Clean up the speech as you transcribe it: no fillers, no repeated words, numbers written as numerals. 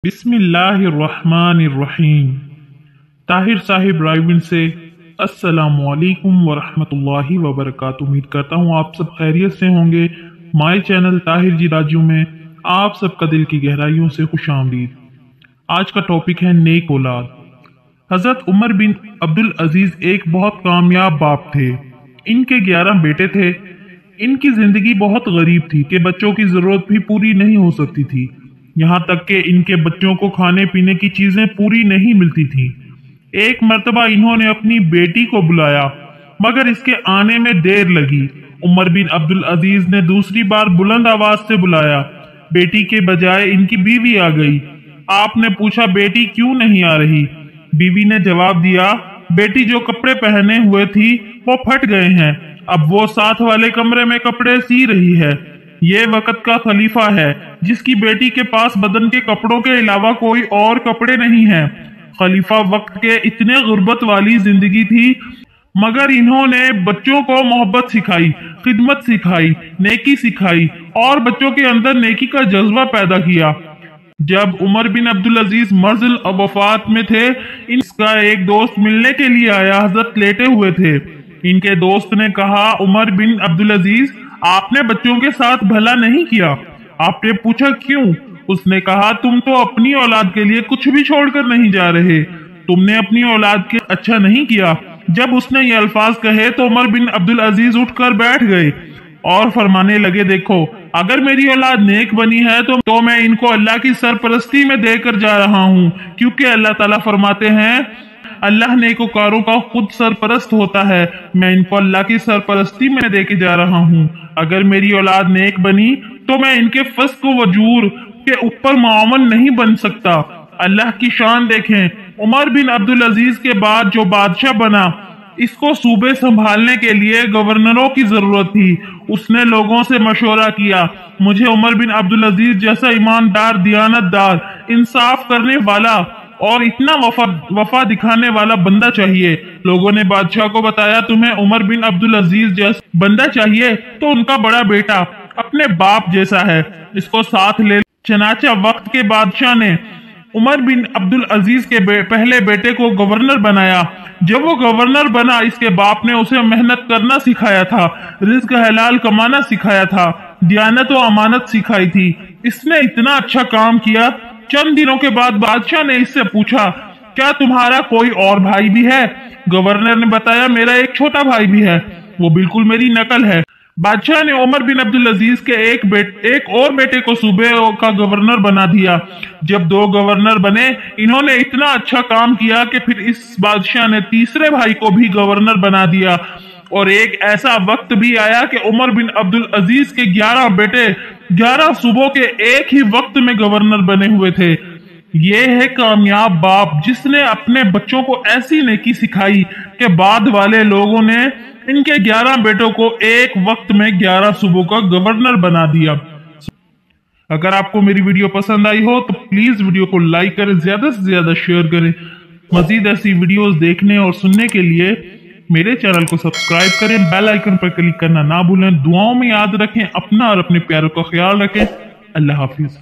बिस्मिल्लाहिर्रहमानिर्रहीम। ताहिर साहिब रायविंड से अस्सलामुअलैकुम वरहमतुल्लाहि वबरकातुहू। उम्मीद करता हूँ आप सब खैरियत से होंगे। माय चैनल ताहिर जी राजू में आप सबका दिल की गहराइयों से खुशामदीद। आज का टॉपिक है नेक औलाद। हजरत उमर बिन अब्दुल अजीज एक बहुत कामयाब बाप थे। इनके 11 बेटे थे। इनकी जिंदगी बहुत गरीब थी कि बच्चों की जरूरत भी पूरी नहीं हो सकती थी। यहाँ तक कि इनके बच्चों को खाने पीने की चीजें पूरी नहीं मिलती थी। एक मर्तबा इन्होंने अपनी बेटी को बुलाया, मगर इसके आने में देर लगी। उमर बिन अब्दुल अजीज ने दूसरी बार बुलंद आवाज से बुलाया। बेटी के बजाय इनकी बीवी आ गई। आपने पूछा, बेटी क्यों नहीं आ रही? बीवी ने जवाब दिया, बेटी जो कपड़े पहने हुए थी वो फट गए हैं, अब वो साथ वाले कमरे में कपड़े सी रही है। ये वक्त का खलीफा है जिसकी बेटी के पास बदन के कपड़ों के अलावा कोई और कपड़े नहीं है। खलीफा वक्त के इतने गुर्बत वाली जिंदगी थी, मगर इन्होंने बच्चों को मोहब्बत सिखाई, खिदमत सिखाई, नेकी सिखाई और बच्चों के अंदर नेकी का जज्बा पैदा किया। जब उमर बिन अब्दुल अजीज मर्जिल वफात में थे, इनका एक दोस्त मिलने के लिए आया। हजरत लेटे हुए थे। इनके दोस्त ने कहा, उमर बिन अब्दुल अजीज, आपने बच्चों के साथ भला नहीं किया। आपने पूछा, क्यों? उसने कहा, तुम तो अपनी औलाद के लिए कुछ भी छोड़कर नहीं जा रहे। तुमने अपनी औलाद के अच्छा नहीं किया। जब उसने ये अल्फाज कहे तो उमर बिन अब्दुल अजीज उठकर बैठ गए और फरमाने लगे, देखो, अगर मेरी औलाद नेक बनी है तो मैं इनको अल्लाह की सरपरस्ती में देकर जा रहा हूँ, क्योंकि अल्लाह ताला फरमाते हैं, अल्लाह नेकोकारों का खुद सरपरस्त होता है। मैं इनको अल्लाह की सरपरस्ती में देके जा रहा हूँ। अगर मेरी औलाद नेक बनी तो मैं इनके फस्क वजूर के ऊपर मुआवन नहीं बन सकता। अल्लाह की शान देखें। उमर बिन अब्दुल अजीज के बाद जो बादशाह बना, इसको सूबे संभालने के लिए गवर्नरों की जरूरत थी। उसने लोगों से मशवरा किया, मुझे उमर बिन अब्दुल अजीज जैसा ईमानदार, दियानतदार, इंसाफ करने वाला और इतना वफा दिखाने वाला बंदा चाहिए। लोगों ने बादशाह को बताया, तुम्हें उमर बिन अब्दुल अजीज जैसा बंदा चाहिए तो उनका बड़ा बेटा अपने बाप जैसा है, इसको साथ ले। चनाचा वक्त के बादशाह ने उमर बिन अब्दुल अजीज के पहले बेटे को गवर्नर बनाया। जब वो गवर्नर बना, इसके बाप ने उसे मेहनत करना सिखाया था, रिज्क हलाल कमाना सिखाया था, दियानत व अमानत सिखाई थी। इसने इतना अच्छा काम किया। चंद दिनों के बाद बादशाह ने इससे पूछा, क्या तुम्हारा कोई और भाई भी है? गवर्नर ने बताया, मेरा एक छोटा भाई भी है, वो बिल्कुल मेरी नकल है। बादशाह ने उमर बिन अब्दुल अजीज के एक और बेटे को सूबे का गवर्नर बना दिया। जब 2 गवर्नर बने, इन्होंने इतना अच्छा काम किया कि फिर इस बादशाह ने तीसरे भाई को भी गवर्नर बना दिया। और एक ऐसा वक्त भी आया कि उमर बिन अब्दुल अजीज के 11 बेटे 11 सूबों के एक ही वक्त में गवर्नर बने हुए थे। ये है कामयाब बाप जिसने अपने बच्चों को ऐसी नेकी सिखाई कि बाद वाले लोगों ने इनके 11 बेटों को एक वक्त में 11 सूबों का गवर्नर बना दिया। अगर आपको मेरी वीडियो पसंद आई हो तो प्लीज वीडियो को लाइक करें, ज्यादा से ज्यादा शेयर करें। मजीद ऐसी वीडियोस देखने और सुनने के लिए मेरे चैनल को सब्सक्राइब करें, बेल आइकन पर क्लिक करना ना भूलें। दुआओं में याद रखें, अपना और अपने प्यारों का ख्याल रखें। अल्लाह हाफिज।